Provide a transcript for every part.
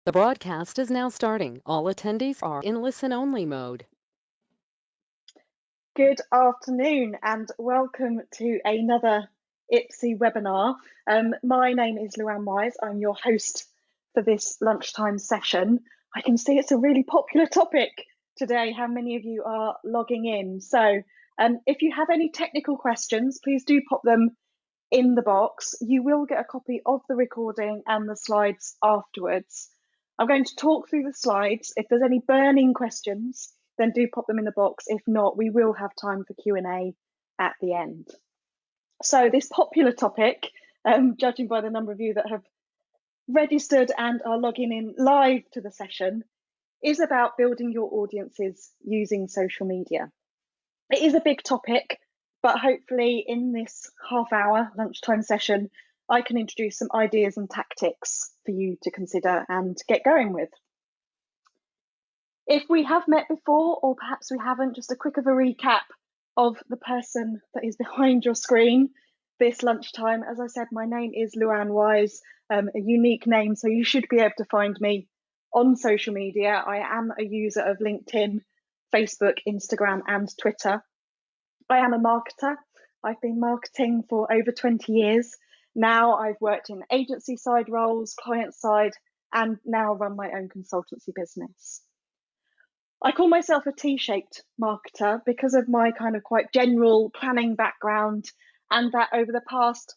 The broadcast is now starting. All attendees are in listen-only mode. Good afternoon and welcome to another IPSI webinar. My name is Luann Wise. I'm your host for this lunchtime session. I can see it's a really popular topic today, how many of you are logging in. So if you have any technical questions, please do pop them in the box. You will get a copy of the recording and the slides afterwards. I'm going to talk through the slides. If there's any burning questions, then do pop them in the box. If not, we will have time for Q&A at the end. So this popular topic, judging by the number of you that have registered and are logging in live to the session, is about building your audiences using social media. It is a big topic, but hopefully in this half-hour lunchtime session, I can introduce some ideas and tactics for you to consider and get going with. If we have met before, or perhaps we haven't, just a quick of a recap of the person that is behind your screen this lunchtime. As I said, my name is Luann Wise, a unique name, so you should be able to find me on social media. I am a user of LinkedIn, Facebook, Instagram, and Twitter. I am a marketer. I've been marketing for over 20 years. Now I've worked in agency side roles, client side, and now run my own consultancy business. I call myself a T-shaped marketer because of my kind of quite general planning background, and that over the past,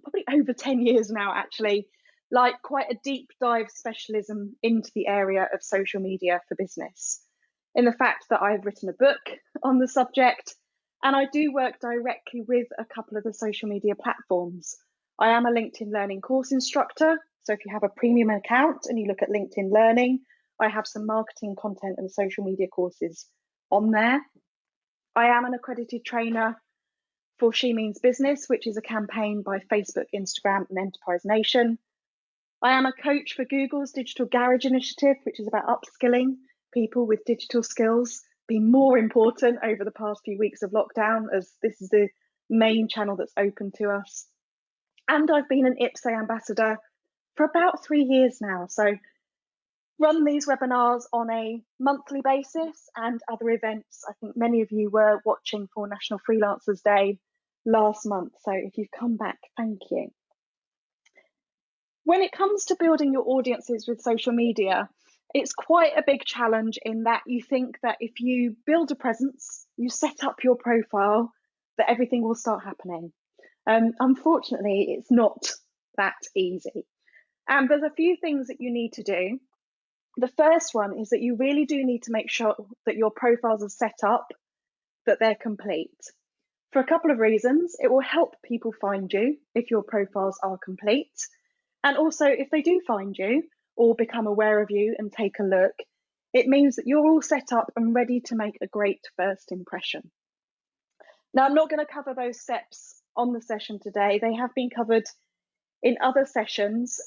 probably over 10 years now actually, like quite a deep dive specialism into the area of social media for business. In the fact that I've written a book on the subject, and I do work directly with a couple of the social media platforms. I am a LinkedIn Learning course instructor, so if you have a premium account and you look at LinkedIn Learning, I have some marketing content and social media courses on there. I am an accredited trainer for She Means Business, which is a campaign by Facebook, Instagram, and Enterprise Nation. I am a coach for Google's Digital Garage initiative, which is about upskilling people with digital skills, being more important over the past few weeks of lockdown, as this is the main channel that's open to us. And I've been an IPSI ambassador for about 3 years now. So run these webinars on a monthly basis and other events. I think many of you were watching for National Freelancers Day last month. So if you've come back, thank you. When it comes to building your audiences with social media, it's quite a big challenge in that you think that if you build a presence, you set up your profile, that everything will start happening. Unfortunately, it's not that easy. And there's a few things that you need to do. The first one is that you really do need to make sure that your profiles are set up, that they're complete. For a couple of reasons. It will help people find you if your profiles are complete. And also, if they do find you or become aware of you and take a look, it means that you're all set up and ready to make a great first impression. Now, I'm not going to cover those steps on the session today. They have been covered in other sessions.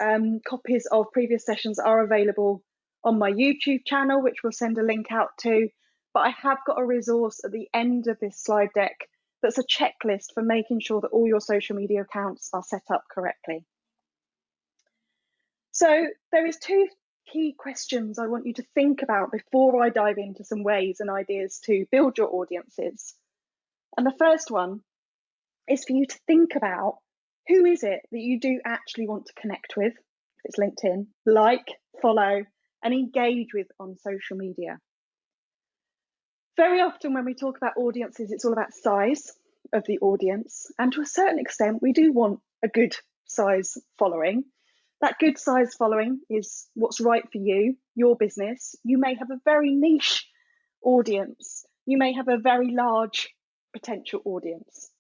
Copies of previous sessions are available on my YouTube channel, which we'll send a link out to. But I have got a resource at the end of this slide deck that's a checklist for making sure that all your social media accounts are set up correctly. So there is 2 key questions I want you to think about before I dive into some ways and ideas to build your audiences. And the first one is for you to think about, who is it that you do actually want to connect with, if it's LinkedIn, like, follow, and engage with on social media. Very often when we talk about audiences, it's all about size of the audience. And to a certain extent, we do want a good size following. That good size following is what's right for you, your business. You may have a very niche audience. You may have a very large potential audience.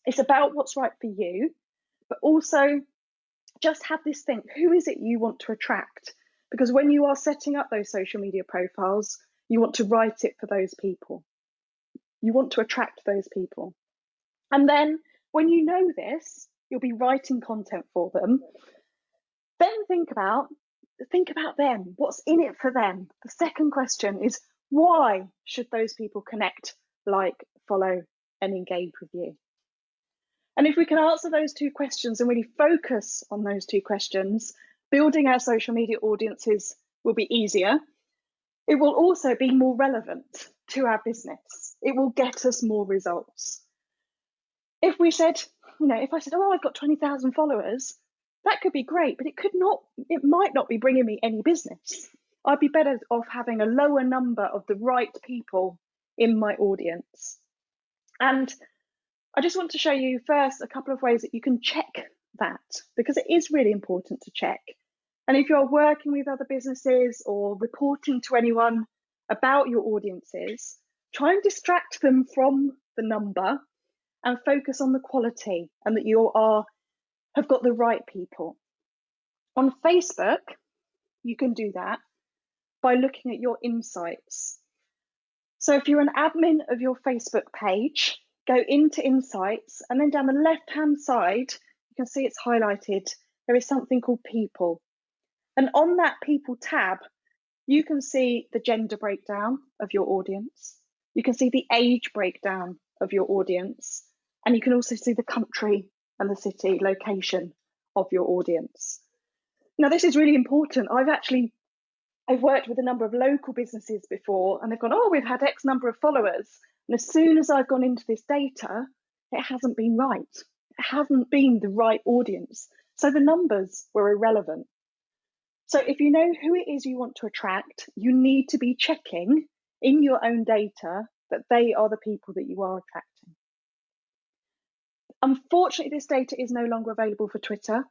It's about what's right for you, but also just have this think, who is it you want to attract? Because when you are setting up those social media profiles, you want to write it for those people. You want to attract those people. And then when you know this, you'll be writing content for them. Then think about them. What's in it for them? The second question is, why should those people connect, like, follow, and engage with you? And if we can answer those 2 questions and really focus on those 2 questions, Building our social media audiences will be easier. It will also be more relevant to our business. It will get us more results. If we said, if I said, oh, I've got 20,000 followers, that could be great, but it might not be bringing me any business. I'd be better off having a lower number of the right people in my audience. And I just want to show you first a couple of ways that you can check that, because it is really important to check. And if you're working with other businesses or reporting to anyone about your audiences, try and distract them from the number and focus on the quality and that you have got the right people. On Facebook, you can do that by looking at your insights. So if you're an admin of your Facebook page, go into insights, and then down the left-hand side, you can see it's highlighted. There is something called people. And on that people tab, you can see the gender breakdown of your audience. You can see the age breakdown of your audience. And you can also see the country and the city location of your audience. Now, this is really important. I've worked with a number of local businesses before, and they've gone, oh, we've had X number of followers. And as soon as I've gone into this data, it hasn't been right. It hasn't been the right audience. So the numbers were irrelevant. So if you know who it is you want to attract, you need to be checking in your own data that they are the people that you are attracting. Unfortunately, this data is no longer available for Twitter.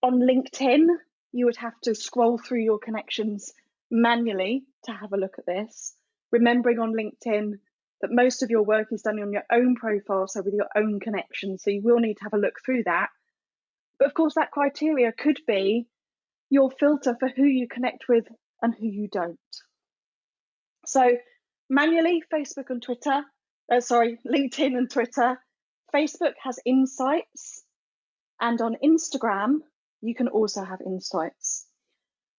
On LinkedIn, you would have to scroll through your connections manually to have a look at this, remembering on LinkedIn that most of your work is done on your own profile, so with your own connections, so you will need to have a look through that. But of course, that criteria could be your filter for who you connect with and who you don't. So manually, LinkedIn and Twitter. Facebook has insights, and on Instagram, you can also have insights.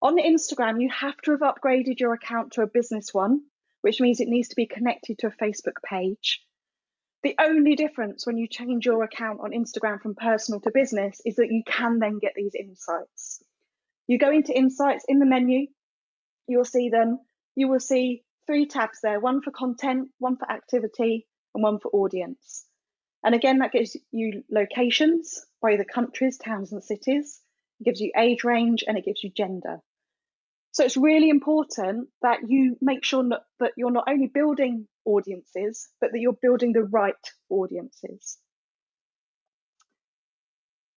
On Instagram, you have to have upgraded your account to a business one, which means it needs to be connected to a Facebook page. The only difference when you change your account on Instagram from personal to business is that you can then get these insights. You go into insights in the menu, you'll see them. You will see 3 tabs there, one for content, one for activity, and one for audience. And again, that gives you locations by the countries, towns, and cities. It gives you age range, and it gives you gender. So it's really important that you make sure that you're not only building audiences, but that you're building the right audiences.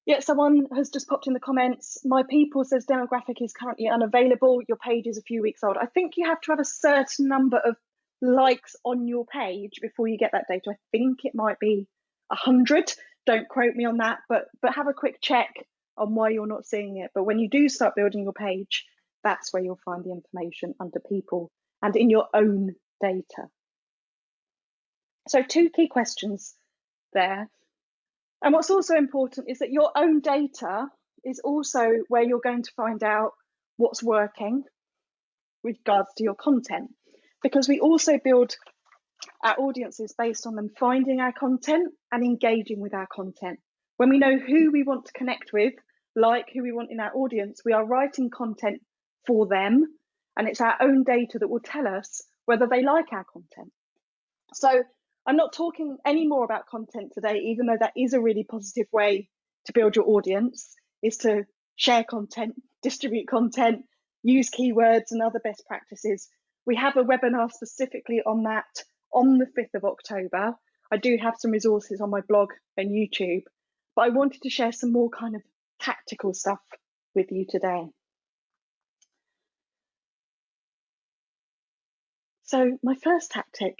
Yeah, someone has just popped in the comments, my people says demographic is currently unavailable, your page is a few weeks old. I think you have to have a certain number of likes on your page before you get that data. I think it might be 100, don't quote me on that, but have a quick check on why you're not seeing it. But when you do start building your page, that's where you'll find the information under people and in your own data. So 2 key questions there. And what's also important is that your own data is also where you're going to find out what's working with regards to your content, because we also build our audiences based on them finding our content and engaging with our content. When we know who we want to connect with, like who we want in our audience, we are writing content for them, and it's our own data that will tell us whether they like our content. So I'm not talking any more about content today, even though that is a really positive way to build your audience, is to share content, distribute content, use keywords and other best practices. We have a webinar specifically on that on the 5th of October. I do have some resources on my blog and YouTube, but I wanted to share some more kind of tactical stuff with you today. So my first tactic,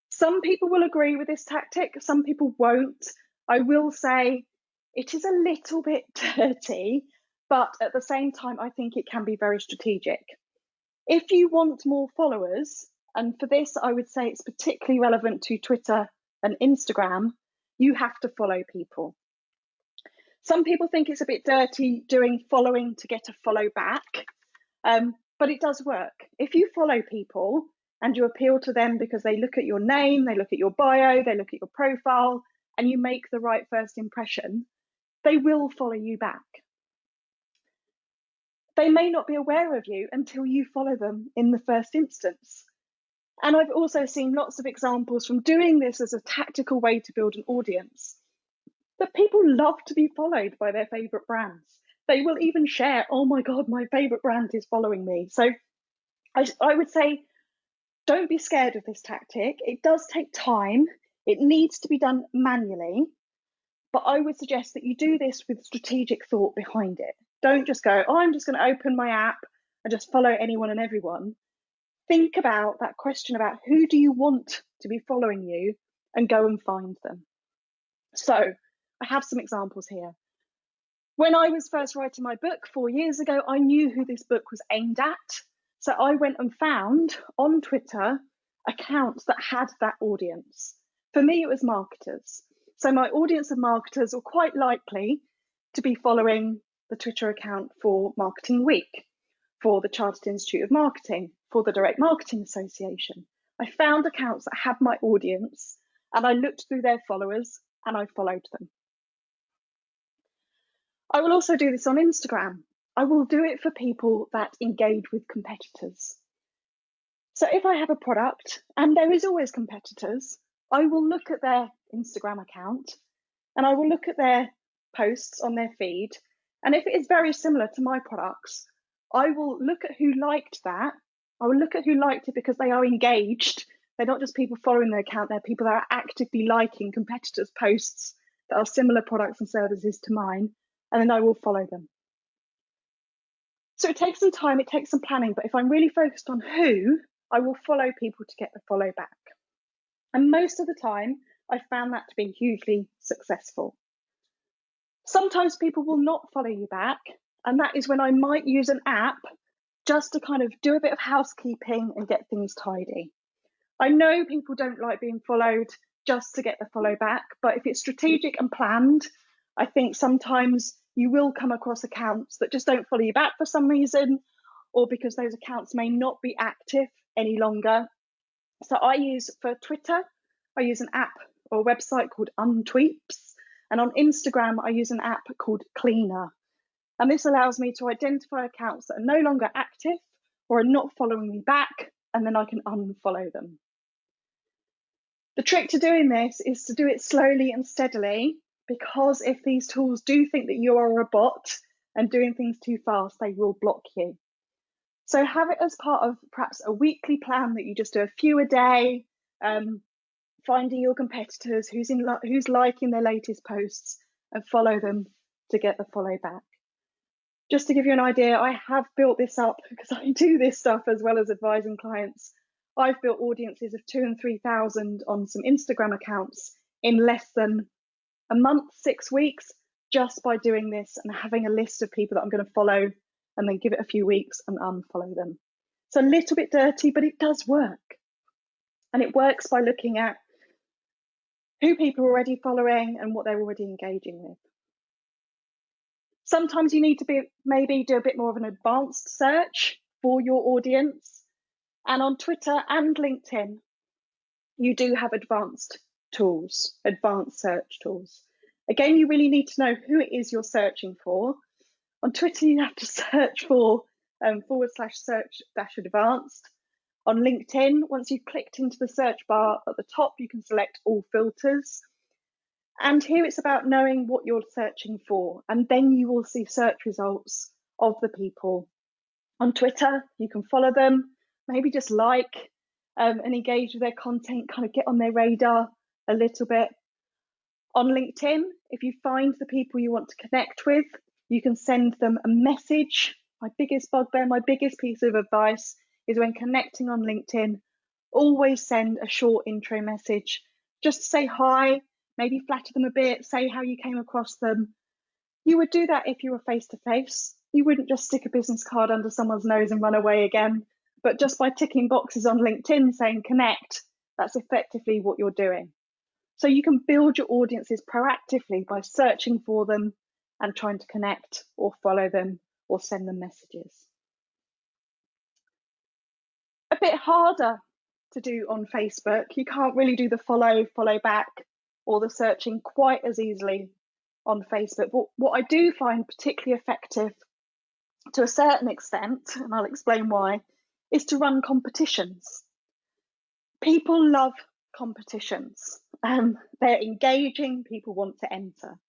some people will agree with this tactic, some people won't. I will say it is a little bit dirty, but at the same time, I think it can be very strategic. If you want more followers, and for this, I would say it's particularly relevant to Twitter and Instagram, you have to follow people. Some people think it's a bit dirty doing following to get a follow back, but it does work. If you follow people and you appeal to them because they look at your name, they look at your bio, they look at your profile, and you make the right first impression, they will follow you back. they may not be aware of you until you follow them in the first instance. And I've also seen lots of examples from doing this as a tactical way to build an audience, that people love to be followed by their favorite brands. They will even share, oh my God, my favorite brand is following me. So I would say, don't be scared of this tactic. It does take time. It needs to be done manually. But I would suggest that you do this with strategic thought behind it. Don't just go, oh, I'm just going to open my app and just follow anyone and everyone. Think about that question about who do you want to be following you, and go and find them. So I have some examples here. When I was first writing my book 4 years ago, I knew who this book was aimed at. So I went and found on Twitter accounts that had that audience. For me, it was marketers. So my audience of marketers were quite likely to be following the Twitter account for Marketing Week, for the Chartered Institute of Marketing, for the Direct Marketing Association. I found accounts that had my audience, and I looked through their followers and I followed them. I will also do this on Instagram. I will do it for people that engage with competitors. So if I have a product, and there is always competitors, I will look at their Instagram account and I will look at their posts on their feed. And if it is very similar to my products, I will look at who liked that. I will look at who liked it because they are engaged. They're not just people following their account, they're people that are actively liking competitors' posts that are similar products and services to mine, and then I will follow them. So it takes some time, it takes some planning, but if I'm really focused on who, I will follow people to get the follow back. And most of the time, I found that to be hugely successful. Sometimes people will not follow you back, and that is when I might use an app just to kind of do a bit of housekeeping and get things tidy. I know people don't like being followed just to get the follow back, but if it's strategic and planned, I think sometimes you will come across accounts that just don't follow you back for some reason, or because those accounts may not be active any longer. So I use, for Twitter, I use an app or a website called Untweeps, and on Instagram, I use an app called Cleaner. And this allows me to identify accounts that are no longer active or are not following me back, and then I can unfollow them. The trick to doing this is to do it slowly and steadily, because if these tools do think that you are a bot and doing things too fast, they will block you. So have it as part of perhaps a weekly plan that you just do a few a day, finding your competitors, who's liking their latest posts, and follow them to get the follow back. Just to give you an idea, I have built this up because I do this stuff as well as advising clients. I've built audiences of 2,000 and 3,000 on some Instagram accounts in less than a month, 6 weeks, just by doing this and having a list of people that I'm going to follow, and then give it a few weeks and unfollow them. It's a little bit dirty, but it does work. And it works by looking at who people are already following and what they're already engaging with. Sometimes you need to maybe do a bit more of an advanced search for your audience. And on Twitter and LinkedIn, you do have advanced tools, advanced search tools. Again, you really need to know who it is you're searching for. On Twitter, you have to search for /search-advanced. On LinkedIn, once you've clicked into the search bar at the top, you can select all filters. And here it's about knowing what you're searching for, and then you will see search results of the people. On Twitter, you can follow them, maybe just like and engage with their content, kind of get on their radar a little bit. On LinkedIn, if you find the people you want to connect with, you can send them a message. My biggest bugbear, my biggest piece of advice is when connecting on LinkedIn, always send a short intro message. Just to say hi, maybe flatter them a bit, say how you came across them. You would do that if you were face to face. You wouldn't just stick a business card under someone's nose and run away again. But just by ticking boxes on LinkedIn saying connect, that's effectively what you're doing. So you can build your audiences proactively by searching for them and trying to connect or follow them or send them messages. A bit harder to do on Facebook. You can't really do the follow back, or the searching quite as easily on Facebook. But what I do find particularly effective to a certain extent, and I'll explain why, is to run competitions. People love competitions. They're engaging, people want to enter.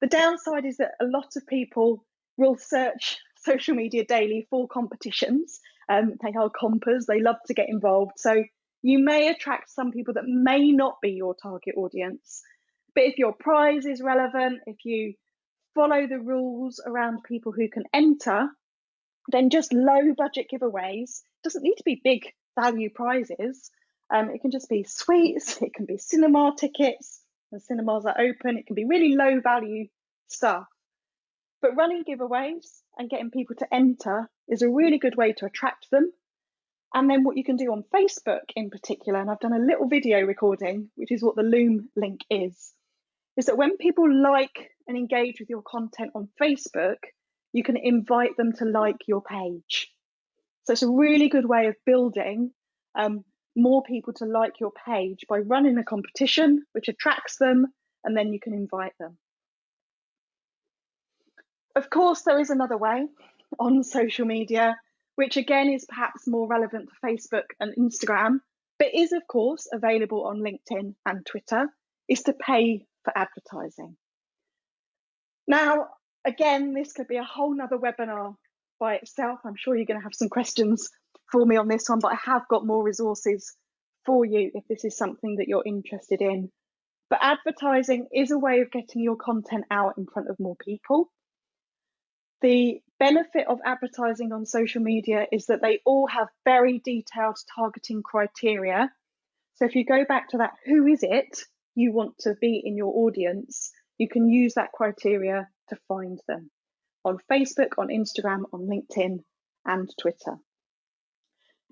The downside is that a lot of people will search social media daily for competitions. They are compers, they love to get involved. So you may attract some people that may not be your target audience. But if your prize is relevant, if you follow the rules around people who can enter, then just low budget giveaways, doesn't need to be big value prizes. It can just be sweets, it can be cinema tickets, and cinemas are open, it can be really low value stuff. But running giveaways and getting people to enter is a really good way to attract them. And then what you can do on Facebook in particular, and I've done a little video recording, which is what the Loom link is that when people like and engage with your content on Facebook, you can invite them to like your page. So it's a really good way of building more people to like your page by running a competition, which attracts them, and then you can invite them. Of course, there is another way on social media, which again is perhaps more relevant for Facebook and Instagram, but is of course available on LinkedIn and Twitter, is to pay for advertising. Now, again, this could be a whole nother webinar by itself. I'm sure you're going to have some questions for me on this one, but I have got more resources for you if this is something that you're interested in. But advertising is a way of getting your content out in front of more people. The benefit of advertising on social media is that they all have very detailed targeting criteria. So if you go back to that, who is it you want to be in your audience, you can use that criteria to find them on Facebook, on Instagram, on LinkedIn, and Twitter.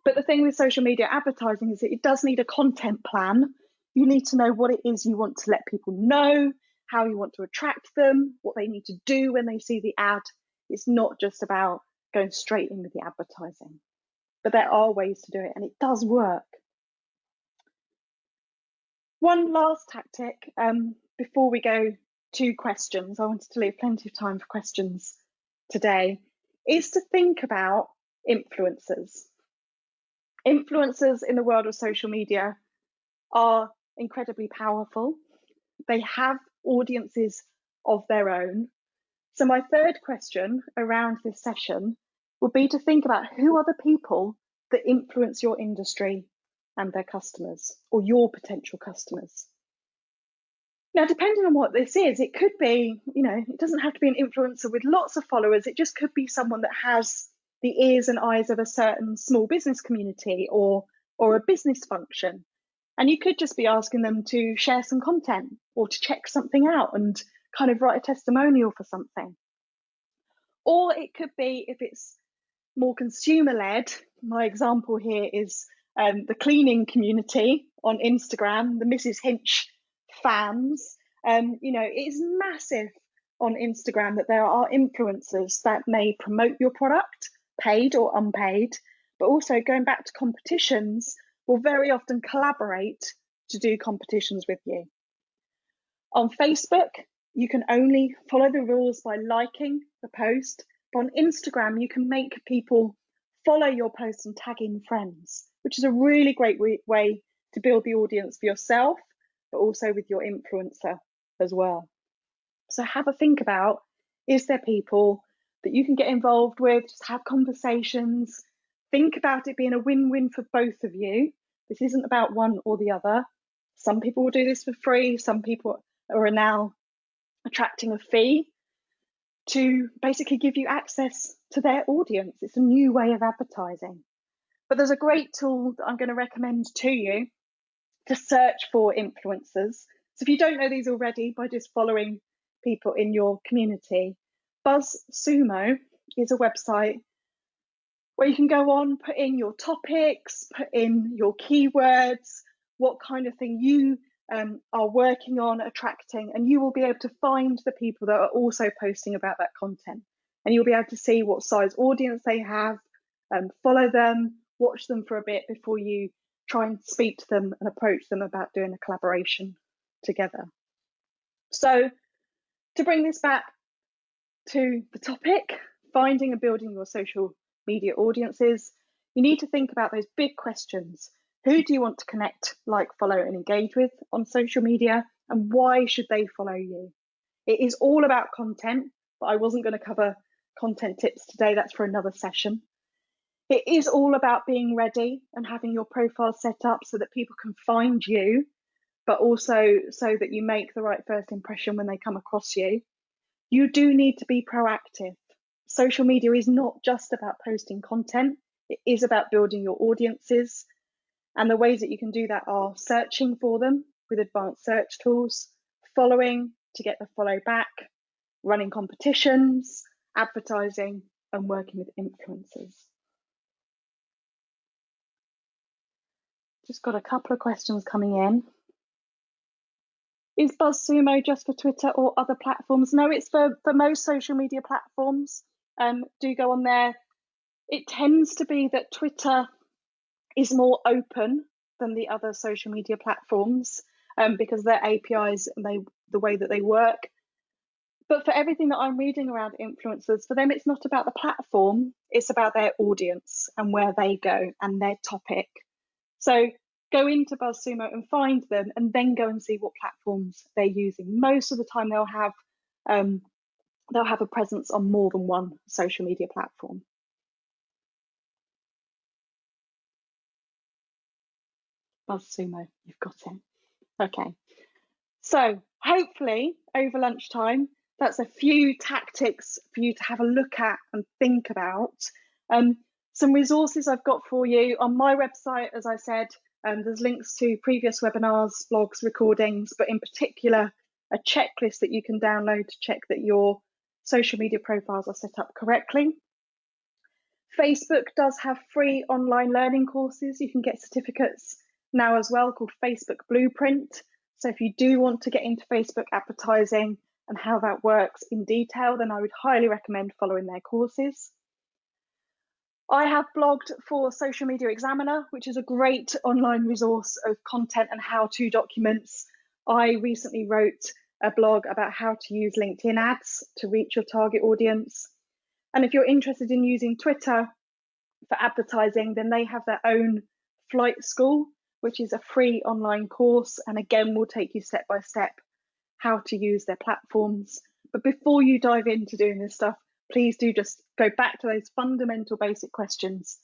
But the thing with social media advertising is that it does need a content plan. You need to know what it is you want to let people know, how you want to attract them, what they need to do when they see the ad. It's not just about going straight in with the advertising. But there are ways to do it, and it does work. One last tactic before we go to questions, I wanted to leave plenty of time for questions today, is to think about influencers. Influencers in the world of social media are incredibly powerful. They have audiences of their own. So my third question around this session would be to think about who are the people that influence your industry and their customers, or your potential customers. Now, depending on what this is, it could be, it doesn't have to be an influencer with lots of followers. It just could be someone that has the ears and eyes of a certain small business community or a business function. And you could just be asking them to share some content or to check something out and kind of write a testimonial for something. Or it could be, if it's more consumer-led, my example here is the cleaning community on Instagram, the Mrs. Hinch fans. It is massive on Instagram that there are influencers that may promote your product, paid or unpaid, but also going back to competitions, will very often collaborate to do competitions with you. On Facebook, you can only follow the rules by liking the post. But on Instagram, you can make people follow your posts and tag in friends, which is a really great way to build the audience for yourself, but also with your influencer as well. So have a think about, is there people that you can get involved with, just have conversations, think about it being a win-win for both of you. This isn't about one or the other. Some people will do this for free, some people are now attracting a fee to basically give you access to their audience. It's a new way of advertising. But there's a great tool that I'm going to recommend to you to search for influencers. So if you don't know these already, by just following people in your community, BuzzSumo is a website where you can go on, put in your topics, put in your keywords, what kind of thing you are working on attracting, and you will be able to find the people that are also posting about that content. And you'll be able to see what size audience they have, follow them, watch them for a bit before you try and speak to them and approach them about doing a collaboration together. So to bring this back to the topic, finding and building your social media audiences, you need to think about those big questions. Who do you want to connect, like, follow, and engage with on social media? And why should they follow you? It is all about content, but I wasn't going to cover content tips today. That's for another session. It is all about being ready and having your profile set up so that people can find you, but also so that you make the right first impression when they come across you. You do need to be proactive. Social media is not just about posting content. It is about building your audiences. And the ways that you can do that are searching for them with advanced search tools, following to get the follow back, running competitions, advertising, and working with influencers. Just got a couple of questions coming in. Is BuzzSumo just for Twitter or other platforms? No, it's for most social media platforms. Do go on there. It tends to be that Twitter is more open than the other social media platforms because their APIs and the way that they work. But for everything that I'm reading around influencers, for them, it's not about the platform, it's about their audience and where they go and their topic. So go into BuzzSumo and find them, and then go and see what platforms they're using. Most of the time, they'll have a presence on more than one social media platform. BuzzSumo, you've got it. Okay. So hopefully over lunchtime, that's a few tactics for you to have a look at and think about. Some resources I've got for you on my website, as I said, there's links to previous webinars, blogs, recordings, but in particular, a checklist that you can download to check that your social media profiles are set up correctly. Facebook does have free online learning courses. You can get certificates now as well called Facebook Blueprint. So if you do want to get into Facebook advertising and how that works in detail, then I would highly recommend following their courses. I have blogged for Social Media Examiner, which is a great online resource of content and how-to documents. I recently wrote a blog about how to use LinkedIn ads to reach your target audience. And if you're interested in using Twitter for advertising, then they have their own flight school, which is a free online course. And again, will take you step by step how to use their platforms. But before you dive into doing this stuff, please do just go back to those fundamental basic questions.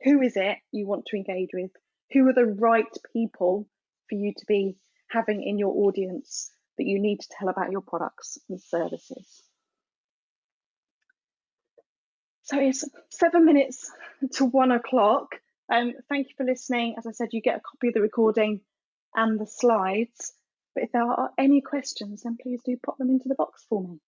Who is it you want to engage with? Who are the right people for you to be having in your audience that you need to tell about your products and services? So it's 7 minutes to 1 o'clock. Thank you for listening. As I said, you get a copy of the recording and the slides. But if there are any questions, then please do pop them into the box for me.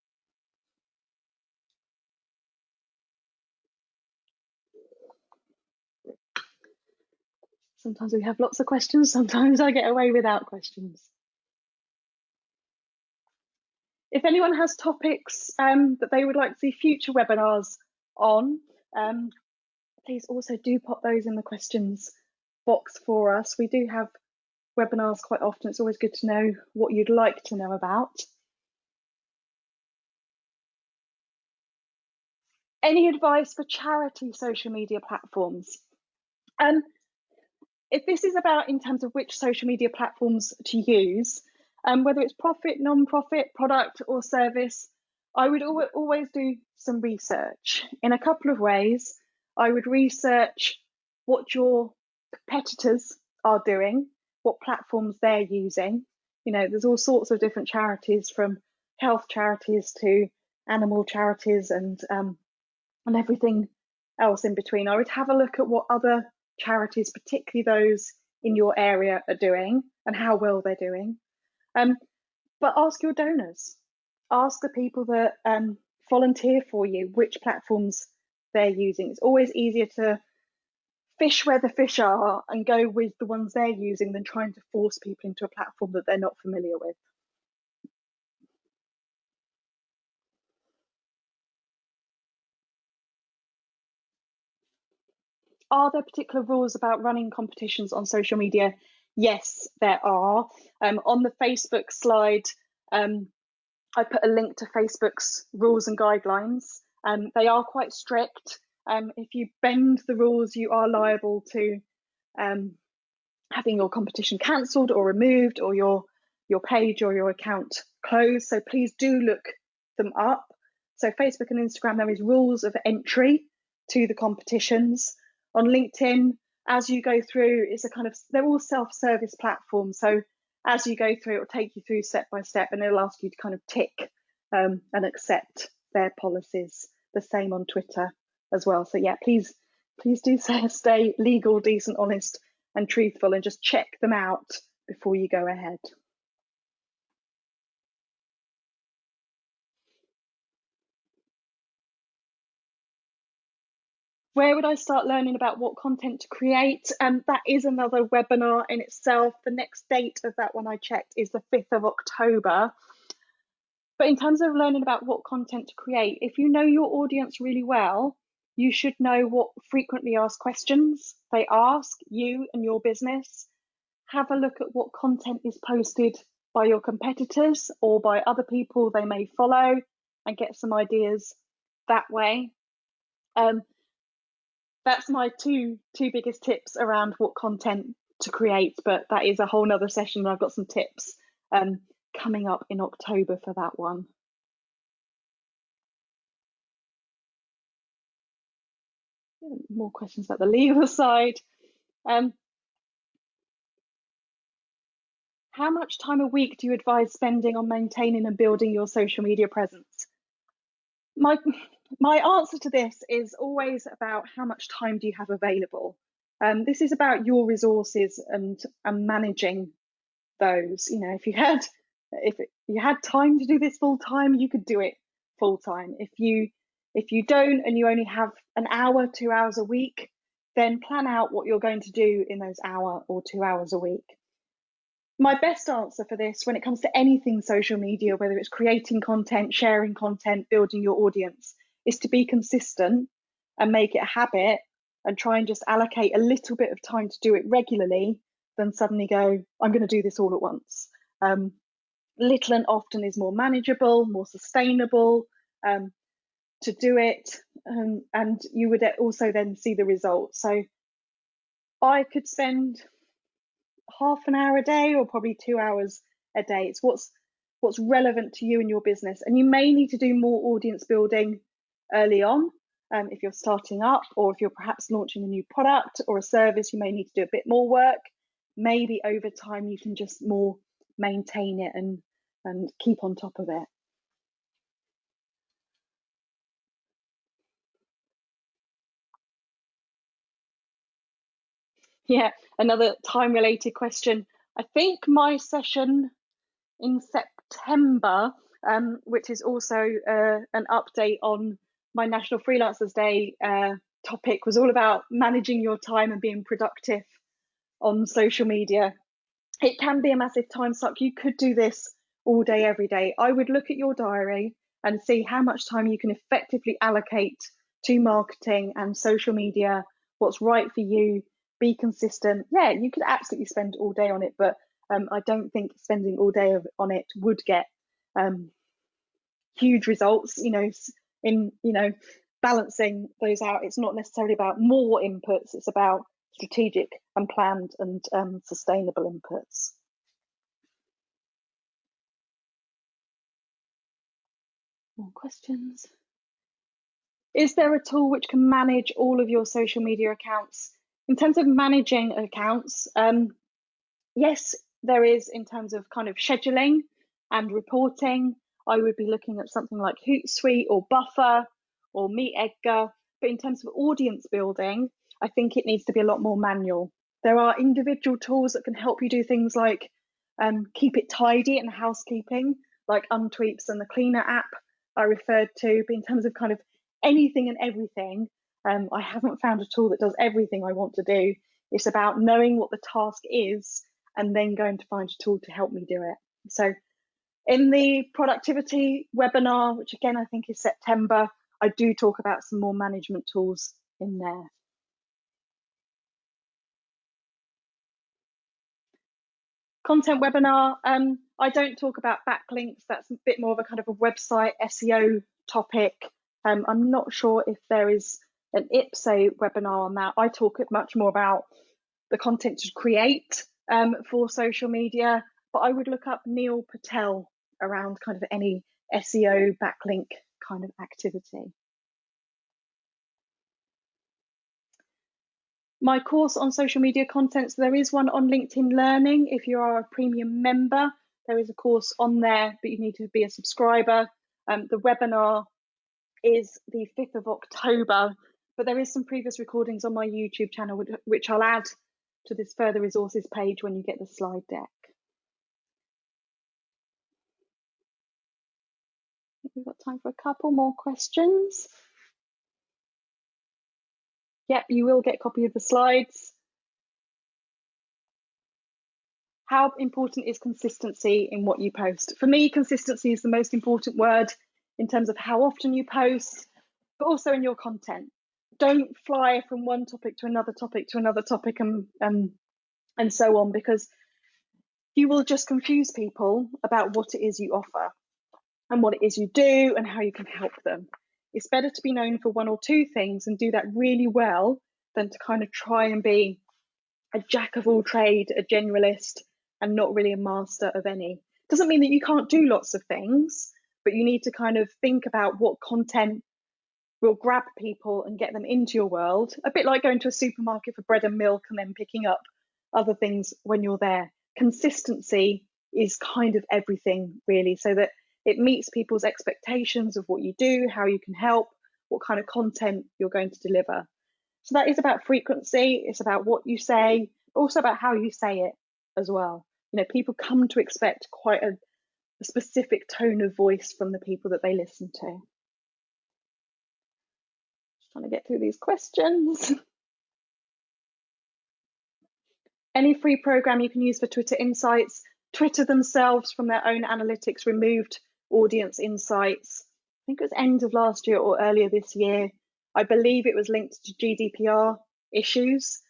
Sometimes we have lots of questions, sometimes I get away without questions. If anyone has topics that they would like to see future webinars on, please also do pop those in the questions box for us. We do have webinars quite often. It's always good to know what you'd like to know about. Any advice for charity social media platforms? If this is about in terms of which social media platforms to use, whether it's profit, non-profit, product or service, I would always do some research in a couple of ways. I would research what your competitors are doing, what platforms they're using. You know, there's all sorts of different charities, from health charities to animal charities and everything else in between. I would have a look at what other charities, particularly those in your area, are doing and how well they're doing. But ask your donors, ask the people that volunteer for you which platforms they're using. It's always easier to fish where the fish are and go with the ones they're using than trying to force people into a platform that they're not familiar with. Are there particular rules about running competitions on social media? Yes, there are. On the Facebook slide, I put a link to Facebook's rules and guidelines. They are quite strict. If you bend the rules, you are liable to having your competition cancelled or removed, or your page or your account closed. So please do look them up. So Facebook and Instagram, there is rules of entry to the competitions. On LinkedIn, as you go through, it's a kind of, they're all self-service platforms. So as you go through, it will take you through step by step, and it'll ask you to kind of tick and accept their policies. The same on Twitter as well. So yeah, please do stay legal, decent, honest, and truthful, and just check them out before you go ahead. Where would I start learning about what content to create? That is another webinar in itself. The next date of that one I checked is the 5th of October. But in terms of learning about what content to create, if you know your audience really well, you should know what frequently asked questions they ask you and your business. Have a look at what content is posted by your competitors or by other people they may follow, and get some ideas that way. That's my two biggest tips around what content to create, but that is a whole nother session. I've got some tips coming up in October for that one. More questions about the legal side. How much time a week do you advise spending on maintaining and building your social media presence? My answer to this is always about how much time do you have available. This is about your resources and managing those. You know, if you had time to do this full time, you could do it full time. If you don't, and you only have an hour, 2 hours a week, then plan out what you're going to do in those hour or 2 hours a week. My best answer for this, when it comes to anything social media, whether it's creating content, sharing content, building your audience, is to be consistent and make it a habit, and try and just allocate a little bit of time to do it regularly, than suddenly go, I'm going to do this all at once. Little and often is more manageable, more sustainable to do it, and you would also then see the results. So I could spend half an hour a day, or probably 2 hours a day. It's what's relevant to you and your business. And you may need to do more audience building early on. If you're starting up, or if you're perhaps launching a new product or a service, you may need to do a bit more work. Maybe over time you can just more maintain it and keep on top of it. Yeah, another time related question. I think my session in September, which is also an update on my National Freelancers Day topic, was all about managing your time and being productive on social media. It can be a massive time suck. You could do this all day, every day. I would look at your diary and see how much time you can effectively allocate to marketing and social media, what's right for you, be consistent. Yeah, you could absolutely spend all day on it, but I don't think spending all day on it would get huge results. In balancing those out, it's not necessarily about more inputs, it's about strategic and planned and sustainable inputs. More questions? Is there a tool which can manage all of your social media accounts? In terms of managing accounts, yes, there is. In terms of kind of scheduling and reporting, I would be looking at something like Hootsuite or Buffer or MeetEdgar. But in terms of audience building, I think it needs to be a lot more manual. There are individual tools that can help you do things like keep it tidy and housekeeping, like Untweeps and the Cleaner app I referred to. But in terms of kind of anything and everything, I haven't found a tool that does everything I want to do. It's about knowing what the task is and then going to find a tool to help me do it. So in the productivity webinar, which again I think is September, I do talk about some more management tools in there. Content webinar, I don't talk about backlinks. That's a bit more of a kind of a website SEO topic. I'm not sure if there is an IPSO webinar on that. I talk much more about the content to create for social media, but I would look up Neil Patel around kind of any SEO backlink kind of activity. My course on social media content, so there is one on LinkedIn Learning. If you are a premium member, there is a course on there, but you need to be a subscriber. The webinar is the 5th of October, but there is some previous recordings on my YouTube channel, which I'll add to this further resources page when you get the slide deck. We've got time for a couple more questions. Yep, you will get a copy of the slides. How important is consistency in what you post? For me, consistency is the most important word in terms of how often you post, but also in your content. Don't fly from one topic to another topic to another topic and so on, because you will just confuse people about what it is you offer and what it is you do and how you can help them. It's better to be known for one or two things and do that really well than to kind of try and be a jack of all trade, a generalist, and not really a master of any. Doesn't mean that you can't do lots of things, but you need to kind of think about what content will grab people and get them into your world. A bit like going to a supermarket for bread and milk and then picking up other things when you're there. Consistency is kind of everything, really, so that it meets people's expectations of what you do, how you can help, what kind of content you're going to deliver. So that is about frequency, it's about what you say, but also about how you say it as well. You know, people come to expect quite a specific tone of voice from the people that they listen to. Just trying to get through these questions. Any free program you can use for Twitter Insights. Twitter themselves, from their own analytics, removed audience insights. I think it was end of last year or earlier this year. I believe it was linked to GDPR issues.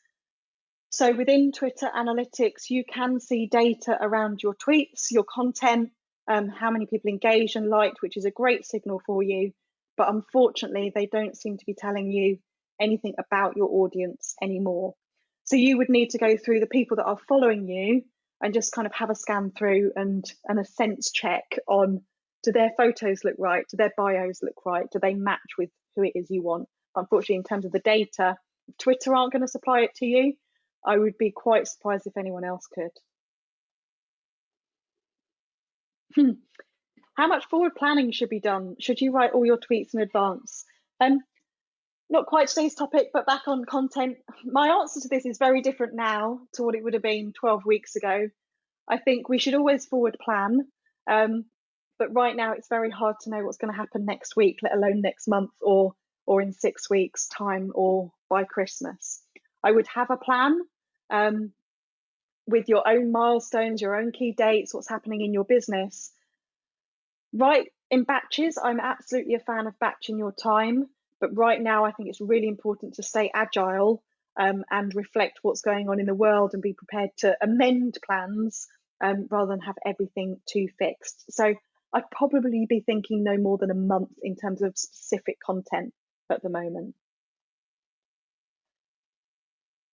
So within Twitter Analytics, you can see data around your tweets, your content, how many people engaged and liked, which is a great signal for you. But unfortunately, they don't seem to be telling you anything about your audience anymore. So you would need to go through the people that are following you and just kind of have a scan through and a sense check on, do their photos look right? Do their bios look right? Do they match with who it is you want? Unfortunately, in terms of the data, if Twitter aren't going to supply it to you, I would be quite surprised if anyone else could. How much forward planning should be done? Should you write all your tweets in advance? Not quite today's topic, but back on content. My answer to this is very different now to what it would have been 12 weeks ago. I think we should always forward plan, but right now it's very hard to know what's going to happen next week, let alone next month or in 6 weeks' time or by Christmas. I would have a plan with your own milestones, your own key dates, what's happening in your business. Right, in batches, I'm absolutely a fan of batching your time, but right now I think it's really important to stay agile and reflect what's going on in the world and be prepared to amend plans rather than have everything too fixed. So I'd probably be thinking no more than a month in terms of specific content at the moment.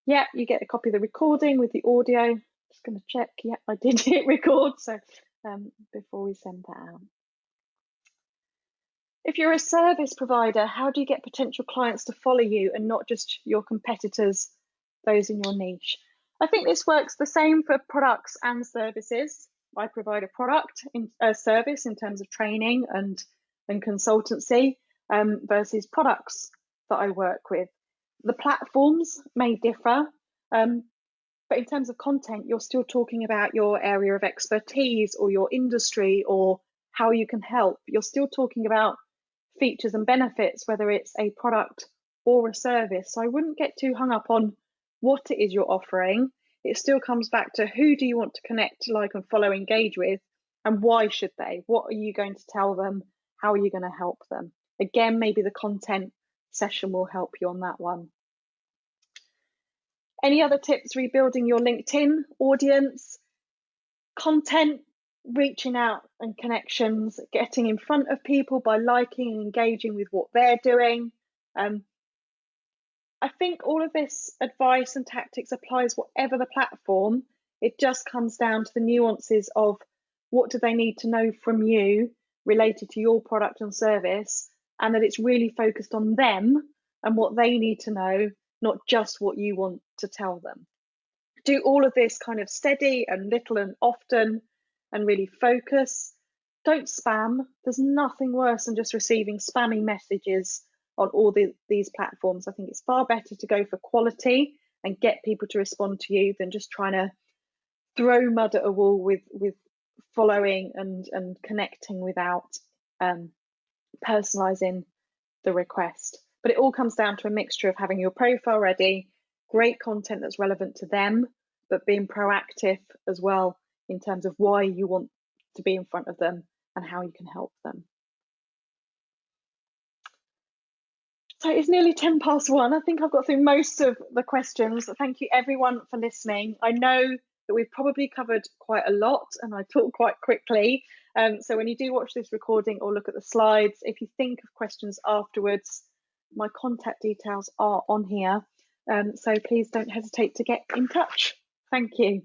Yeah, you get a copy of the recording with the audio. Just going to check. Yeah, I did hit record. So before we send that out. If you're a service provider, how do you get potential clients to follow you and not just your competitors, those in your niche? I think this works the same for products and services. I provide a product, a service in terms of training and consultancy versus products that I work with. The platforms may differ, but in terms of content, you're still talking about your area of expertise or your industry or how you can help. You're still talking about features and benefits, whether it's a product or a service. So I wouldn't get too hung up on what it is you're offering. It still comes back to who do you want to connect, like, and follow, engage with, and why should they? What are you going to tell them? How are you going to help them? Again, maybe the content session will help you on that one. Any other tips rebuilding your LinkedIn audience? Content, reaching out and connections, getting in front of people by liking and engaging with what they're doing. I think all of this advice and tactics applies whatever the platform. It just comes down to the nuances of what do they need to know from you related to your product and service, and that it's really focused on them and what they need to know, not just what you want to tell them. Do all of this kind of steady and little and often, and really focus. Don't spam. There's nothing worse than just receiving spammy messages on all these platforms. I think it's far better to go for quality and get people to respond to you than just trying to throw mud at a wall with following and connecting without personalizing the request. But it all comes down to a mixture of having your profile ready, great content that's relevant to them, but being proactive as well in terms of why you want to be in front of them and how you can help them. So it's nearly 10 past 1. I think I've got through most of the questions. Thank you everyone for listening. I know that we've probably covered quite a lot and I talk quite quickly. So when you do watch this recording or look at the slides, if you think of questions afterwards, my contact details are on here. So please don't hesitate to get in touch. Thank you.